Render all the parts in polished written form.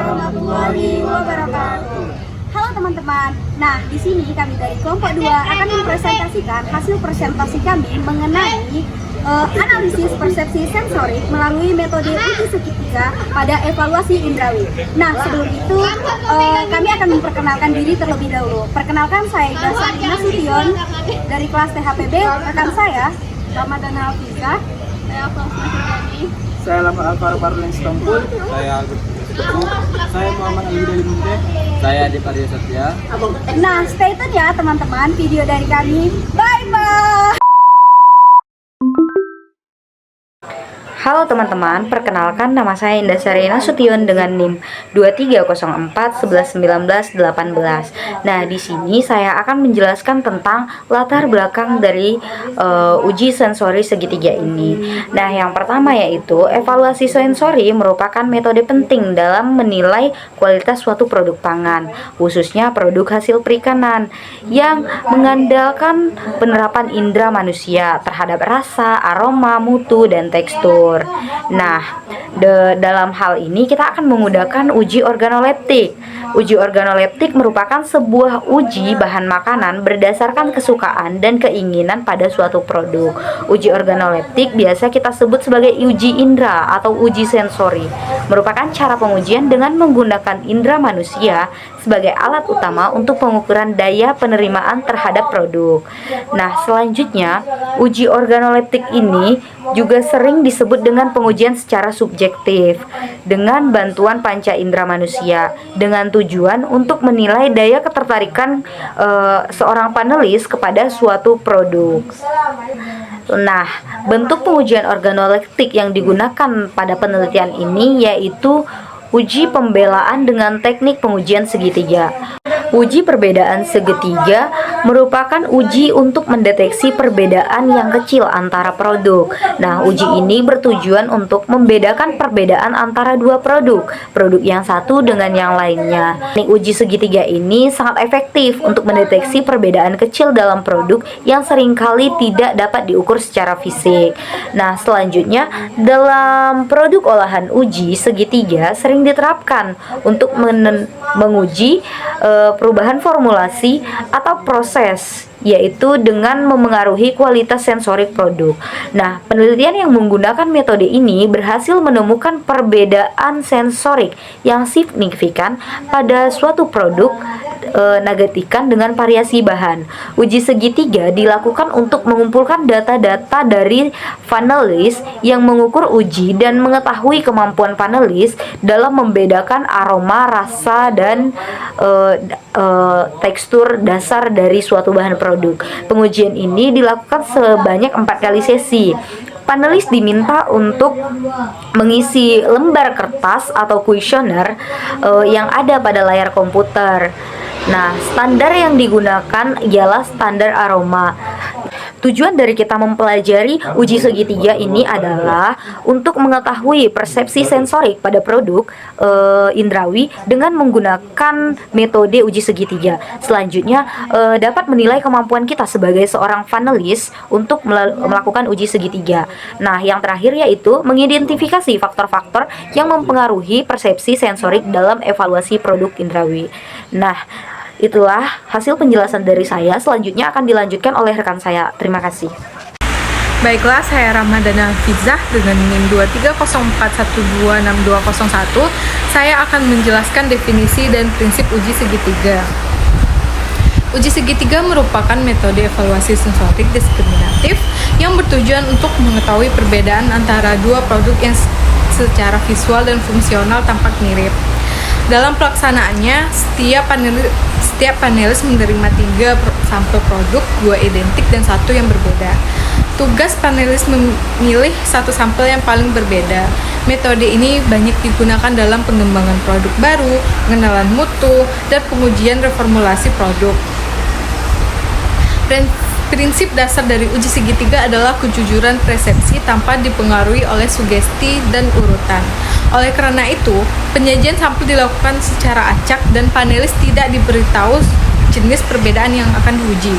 warahmatullahi wabarakatuh. Halo teman-teman. Nah, di sini kami dari kelompok 2 akan mempresentasikan hasil presentasi kami mengenai analisis persepsi sensorik melalui metode uji segitiga pada evaluasi indrawi. Nah, sebelum itu kami akan memperkenalkan diri terlebih dahulu. Perkenalkan, saya Dasari Nasution dari kelas THPB. Rekan saya Ramadana Alfiza. Saya Lama Alvaro Parlens Tompul. Saya Muhammad Ali dari Munte. Saya Adi Arya Satya. Nah, stay tune ya teman-teman video dari kami. Bye-bye. Halo teman-teman, perkenalkan nama saya Indasari Nasution dengan NIM 2304111918. Nah, di sini saya akan menjelaskan tentang latar belakang dari uji sensori segitiga ini. Nah, yang pertama yaitu evaluasi sensori merupakan metode penting dalam menilai kualitas suatu produk pangan, khususnya produk hasil perikanan yang mengandalkan penerapan indera manusia terhadap rasa, aroma, mutu, dan tekstur. Nah, dalam hal ini kita akan menggunakan uji organoleptik. Uji organoleptik merupakan sebuah uji bahan makanan berdasarkan kesukaan dan keinginan pada suatu produk. Uji organoleptik biasa kita sebut sebagai uji indera atau uji sensori. Merupakan cara pengujian dengan menggunakan indera manusia sebagai alat utama untuk pengukuran daya penerimaan terhadap produk. Nah, selanjutnya uji organoleptik ini juga sering disebut dengan pengujian secara subjektif dengan bantuan panca indera manusia dengan tujuan untuk menilai daya ketertarikan seorang panelis kepada suatu produk. Nah, bentuk pengujian organoleptik yang digunakan pada penelitian ini yaitu uji pembelaan dengan teknik pengujian segitiga. Uji perbedaan segitiga merupakan uji untuk mendeteksi perbedaan yang kecil antara produk. Nah, uji ini bertujuan untuk membedakan perbedaan antara dua produk yang satu dengan yang lainnya. Teknik uji segitiga ini sangat efektif untuk mendeteksi perbedaan kecil dalam produk yang seringkali tidak dapat diukur secara fisik. Nah, selanjutnya dalam produk olahan uji segitiga sering diterapkan untuk menguji perubahan formulasi atau proses, yaitu dengan memengaruhi kualitas sensorik produk. Nah, penelitian yang menggunakan metode ini berhasil menemukan perbedaan sensorik yang signifikan pada suatu produk nagatikan dengan variasi bahan. Uji segitiga dilakukan untuk mengumpulkan data-data dari panelis yang mengukur uji dan mengetahui kemampuan panelis dalam membedakan aroma, rasa, dan tekstur dasar dari suatu bahan produk. Pengujian ini dilakukan sebanyak 4 kali sesi. Panelis diminta untuk mengisi lembar kertas atau kuesioner yang ada pada layar komputer. Nah, standar yang digunakan ialah standar aroma. Tujuan dari kita mempelajari uji segitiga ini adalah untuk mengetahui persepsi sensorik pada produk indrawi dengan menggunakan metode uji segitiga. Selanjutnya dapat menilai kemampuan kita sebagai seorang panelis untuk melakukan uji segitiga. Nah, yang terakhir yaitu mengidentifikasi faktor-faktor yang mempengaruhi persepsi sensorik dalam evaluasi produk indrawi. Nah, itulah hasil penjelasan dari saya. Selanjutnya akan dilanjutkan oleh rekan saya. Terima kasih. Baiklah, saya Ramadana Alfiza dengan NIM 2304126201. Saya akan menjelaskan definisi dan prinsip uji segitiga. Uji segitiga merupakan metode evaluasi sensorik diskriminatif yang bertujuan untuk mengetahui perbedaan antara dua produk yang secara visual dan fungsional tampak mirip. Dalam pelaksanaannya, setiap panelis menerima 3 sampel produk, 2 identik dan 1 yang berbeda. Tugas panelis memilih 1 sampel yang paling berbeda. Metode ini banyak digunakan dalam pengembangan produk baru, pengenalan mutu, dan pengujian reformulasi produk. Prinsip dasar dari uji segitiga adalah kejujuran persepsi tanpa dipengaruhi oleh sugesti dan urutan. Oleh karena itu, penyajian sampel dilakukan secara acak dan panelis tidak diberitahu jenis perbedaan yang akan diuji.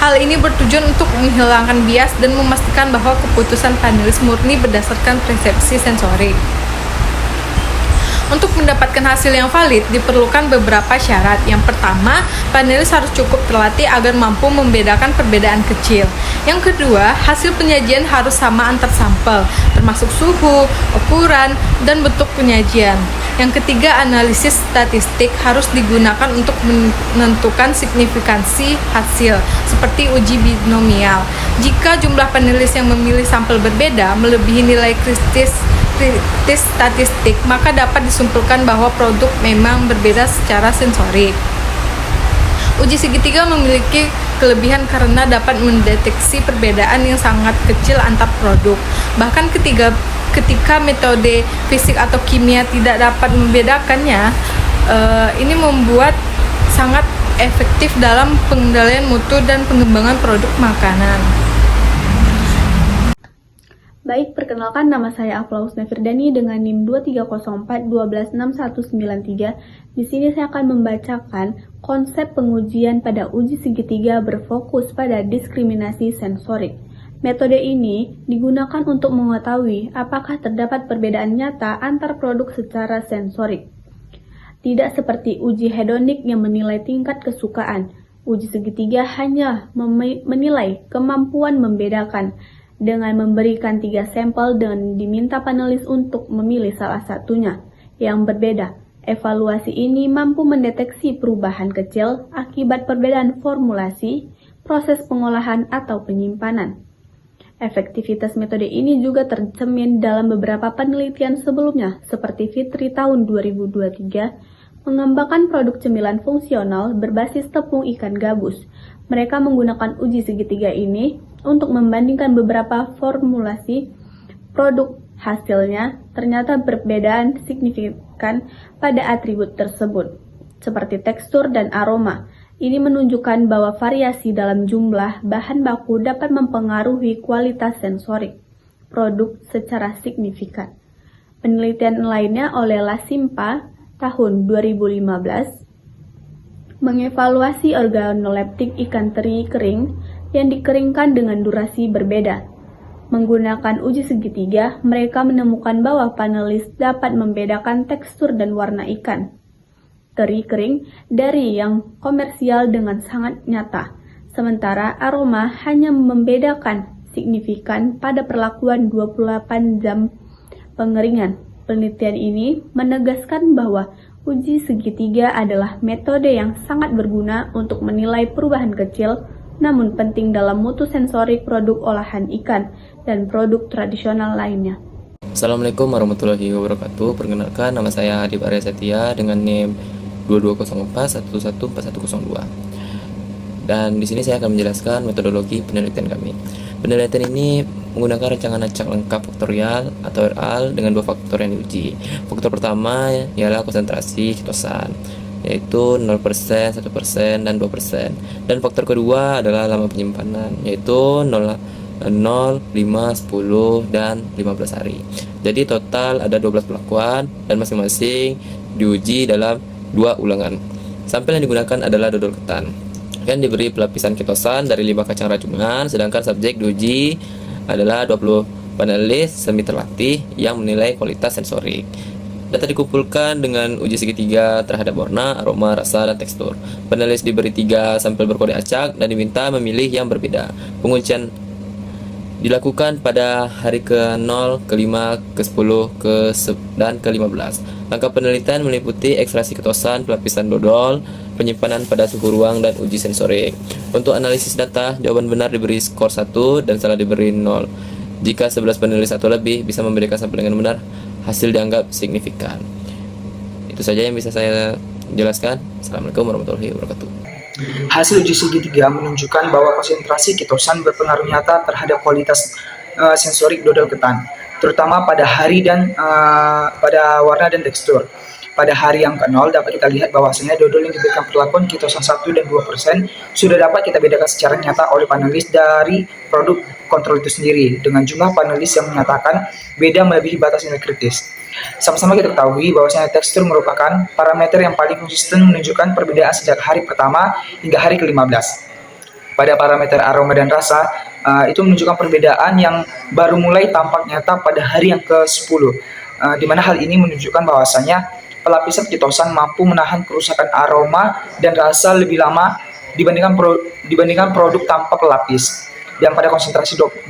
Hal ini bertujuan untuk menghilangkan bias dan memastikan bahwa keputusan panelis murni berdasarkan persepsi sensorik. Untuk mendapatkan hasil yang valid diperlukan beberapa syarat. Yang pertama, panelis harus cukup terlatih agar mampu membedakan perbedaan kecil. Yang kedua, hasil penyajian harus sama antar sampel, termasuk suhu, ukuran, dan bentuk penyajian. Yang ketiga, analisis statistik harus digunakan untuk menentukan signifikansi hasil, seperti uji binomial. Jika jumlah panelis yang memilih sampel berbeda melebihi nilai kritis statistik, maka dapat disimpulkan bahwa produk memang berbeda secara sensorik. Uji segitiga memiliki kelebihan karena dapat mendeteksi perbedaan yang sangat kecil antar produk. Bahkan ketika metode fisik atau kimia tidak dapat membedakannya, ini membuat sangat efektif dalam pengendalian mutu dan pengembangan produk makanan. Baik, perkenalkan nama saya Aflaus Nefirdani dengan NIM 2304126193. Di sini saya akan membacakan konsep pengujian pada uji segitiga berfokus pada diskriminasi sensorik. Metode ini digunakan untuk mengetahui apakah terdapat perbedaan nyata antar produk secara sensorik. Tidak seperti uji hedonik yang menilai tingkat kesukaan, uji segitiga hanya menilai kemampuan membedakan dengan memberikan 3 sampel dan diminta panelis untuk memilih salah satunya yang berbeda. Evaluasi ini mampu mendeteksi perubahan kecil akibat perbedaan formulasi, proses pengolahan, atau penyimpanan. Efektivitas metode ini juga tercermin dalam beberapa penelitian sebelumnya, seperti Fitri tahun 2023, mengembangkan produk cemilan fungsional berbasis tepung ikan gabus. Mereka menggunakan uji segitiga ini untuk membandingkan beberapa formulasi produk. Hasilnya ternyata perbedaan signifikan pada atribut tersebut, seperti tekstur dan aroma. Ini menunjukkan bahwa variasi dalam jumlah bahan baku dapat mempengaruhi kualitas sensorik produk secara signifikan. Penelitian lainnya oleh Lasimpa tahun 2015 mengevaluasi organoleptik ikan teri kering yang dikeringkan dengan durasi berbeda. Menggunakan uji segitiga, mereka menemukan bahwa panelis dapat membedakan tekstur dan warna ikan teri kering dari yang komersial dengan sangat nyata, sementara aroma hanya membedakan signifikan pada perlakuan 28 jam pengeringan. Penelitian ini menegaskan bahwa uji segitiga adalah metode yang sangat berguna untuk menilai perubahan kecil namun penting dalam mutu sensorik produk olahan ikan dan produk tradisional lainnya. Assalamualaikum warahmatullahi wabarakatuh. Perkenalkan, nama saya Adib Arya Setia dengan NIM 2204114102. Dan di sini saya akan menjelaskan metodologi penelitian kami. Penelitian ini menggunakan rancangan acak lengkap faktorial atau RAL dengan 2 faktor yang diuji. Faktor pertama ialah konsentrasi ketosan, yaitu 0%, 1%, dan 2%. Dan faktor kedua adalah lama penyimpanan, yaitu 0, 5, 10, dan 15 hari. Jadi total ada 12 pelakuan dan masing-masing diuji dalam 2 ulangan. Sampel yang digunakan adalah dodol ketan yang diberi pelapisan ketosan dari 5 kacang rajungan, sedangkan subjek diuji adalah 20 panelis semi terlatih yang menilai kualitas sensorik. Data dikumpulkan dengan uji segitiga terhadap warna, aroma, rasa, dan tekstur. Panelis diberi 3 sampel berkode acak dan diminta memilih yang berbeda. Pengujian dilakukan pada hari ke-0, ke-5, ke-10, dan ke-15. Langkah penelitian meliputi ekstraksi ketosan, pelapisan dodol, penyimpanan pada suhu ruang, dan uji sensorik. Untuk analisis data, jawaban benar diberi skor 1 dan salah diberi 0. Jika 11 panelis atau lebih bisa membedakan sampel dengan benar, hasil dianggap signifikan. Itu saja yang bisa saya jelaskan. Assalamualaikum warahmatullahi wabarakatuh. Hasil uji segitiga menunjukkan bahwa konsentrasi ketosan berpengaruh nyata terhadap kualitas sensorik dodol ketan, terutama pada hari dan pada warna dan tekstur. Pada hari yang ke-0 dapat kita lihat bahwasanya dodol yang diberikan perlakuan ketosan 1 dan 2% sudah dapat kita bedakan secara nyata oleh panelis dari produk kontrol itu sendiri, dengan jumlah panelis yang menyatakan beda melebihi batas nilai kritis. Sama-sama kita ketahui bahwasanya tekstur merupakan parameter yang paling konsisten menunjukkan perbedaan sejak hari pertama hingga hari ke-15. Pada parameter aroma dan rasa, itu menunjukkan perbedaan yang baru mulai tampak nyata pada hari yang ke-10, di mana hal ini menunjukkan bahwasanya pelapisan kitosan mampu menahan kerusakan aroma dan rasa lebih lama dibandingkan produk tanpa pelapis. Dan pada konsentrasi 2%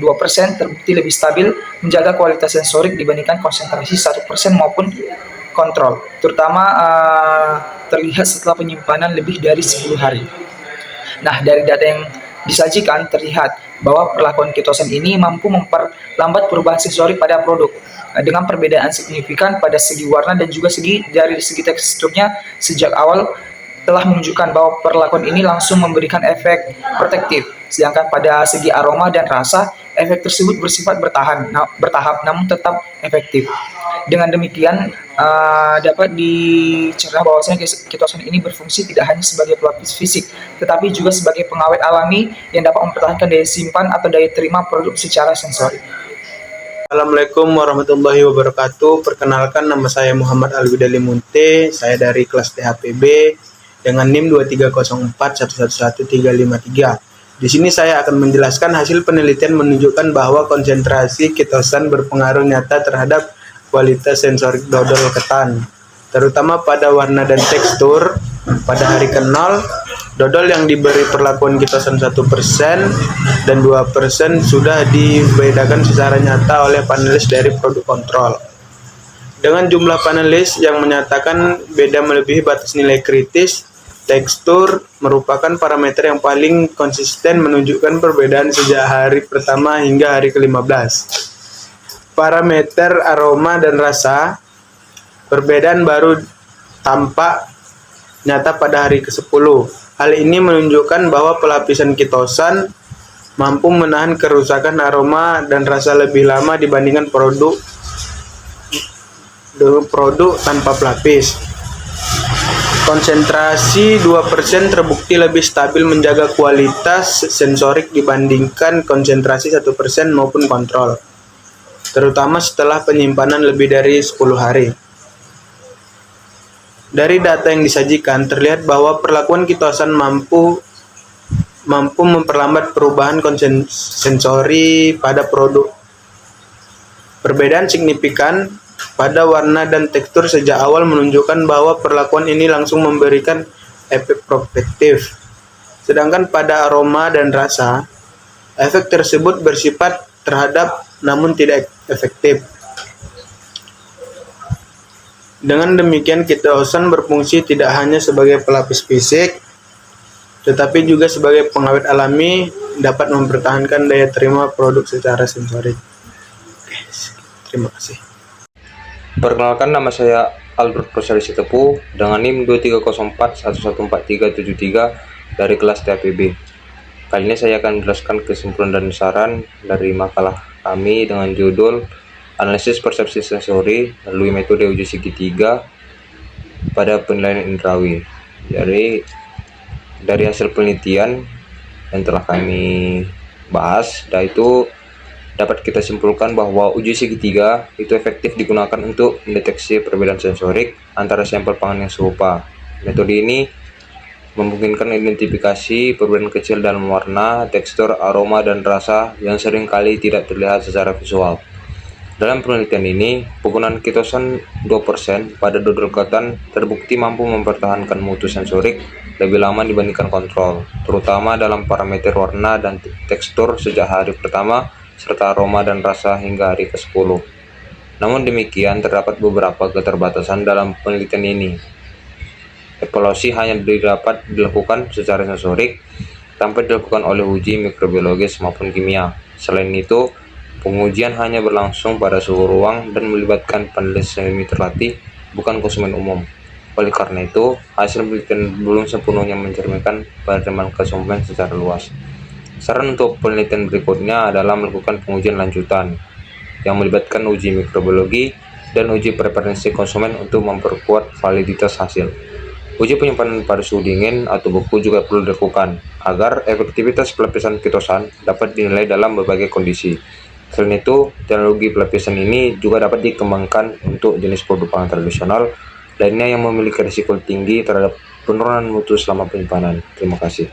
terbukti lebih stabil menjaga kualitas sensorik dibandingkan konsentrasi 1% maupun kontrol, terutama terlihat setelah penyimpanan lebih dari 10 hari. Nah, dari data yang disajikan terlihat bahwa perlakuan kitosan ini mampu memperlambat perubahan sensorik pada produk dengan perbedaan signifikan pada segi warna dan juga dari segi teksturnya sejak awal telah menunjukkan bahwa perlakuan ini langsung memberikan efek protektif. Sedangkan pada segi aroma dan rasa, efek tersebut bersifat bertahap namun tetap efektif. Dengan demikian, dapat dicerna bahwasanya kitosan ini berfungsi tidak hanya sebagai pelapis fisik, tetapi juga sebagai pengawet alami yang dapat mempertahankan daya simpan atau daya terima produk secara sensorik. Assalamualaikum warahmatullahi wabarakatuh. Perkenalkan, nama saya Muhammad Alwidali Munte. Saya dari kelas THPB dengan NIM 23041111353. Di sini saya akan menjelaskan hasil penelitian menunjukkan bahwa konsentrasi kitosan berpengaruh nyata terhadap kualitas sensorik dodol ketan, terutama pada warna dan tekstur. Pada hari ke-0, dodol yang diberi perlakuan kitosan 1% dan 2% sudah dibedakan secara nyata oleh panelis dari produk kontrol. Dengan jumlah panelis yang menyatakan beda melebihi batas nilai kritis, tekstur merupakan parameter yang paling konsisten menunjukkan perbedaan sejak hari pertama hingga hari ke-15. Parameter aroma dan rasa, perbedaan baru tampak nyata pada hari ke-10. Hal ini menunjukkan bahwa pelapisan kitosan mampu menahan kerusakan aroma dan rasa lebih lama dibandingkan produk tanpa pelapis. Konsentrasi 2% terbukti lebih stabil menjaga kualitas sensorik dibandingkan konsentrasi 1% maupun kontrol, terutama setelah penyimpanan lebih dari 10 hari. Dari data yang disajikan, terlihat bahwa perlakuan kitosan mampu memperlambat perubahan sensori pada produk. Perbedaan signifikan pada warna dan tekstur sejak awal menunjukkan bahwa perlakuan ini langsung memberikan efek protektif. Sedangkan pada aroma dan rasa, efek tersebut bersifat terhadap namun tidak efektif. Dengan demikian, kitosan berfungsi tidak hanya sebagai pelapis fisik, tetapi juga sebagai pengawet alami, dapat mempertahankan daya terima produk secara sensorik. Oke, terima kasih. Perkenalkan, nama saya Albert Prosari Sitepu dengan NIM 23041143373 dari kelas THPB. Kali ini saya akan menjelaskan kesimpulan dan saran dari makalah kami dengan judul Analisis Persepsi Sensori melalui metode uji segitiga pada penilaian indrawi. Dari hasil penelitian yang telah kami bahas, itu dapat kita simpulkan bahwa uji segitiga itu efektif digunakan untuk mendeteksi perbedaan sensorik antara sampel pangan yang serupa. Metode ini memungkinkan identifikasi perbedaan kecil dalam warna, tekstur, aroma, dan rasa yang seringkali tidak terlihat secara visual. Dalam penelitian ini, penggunaan kitosan 2% pada dodol ketan terbukti mampu mempertahankan mutu sensorik lebih lama dibandingkan kontrol, terutama dalam parameter warna dan tekstur sejak hari pertama serta aroma dan rasa hingga hari ke-10. Namun demikian, terdapat beberapa keterbatasan dalam penelitian ini. Evaluasi hanya dapat dilakukan secara sensorik tanpa dilakukan oleh uji mikrobiologis maupun kimia. Selain itu, pengujian hanya berlangsung pada suhu ruang dan melibatkan panelis semi terlatih, bukan konsumen umum. Oleh karena itu, hasil penelitian belum sepenuhnya mencerminkan penerimaan konsumen secara luas. Saran untuk penelitian berikutnya adalah melakukan pengujian lanjutan yang melibatkan uji mikrobiologi dan uji preferensi konsumen untuk memperkuat validitas hasil. Uji penyimpanan pada suhu dingin atau beku juga perlu dilakukan agar efektivitas pelapisan kitosan dapat dinilai dalam berbagai kondisi. Selain itu, teknologi pelapisan ini juga dapat dikembangkan untuk jenis produk pangan tradisional lainnya yang memiliki risiko tinggi terhadap penurunan mutu selama penyimpanan. Terima kasih.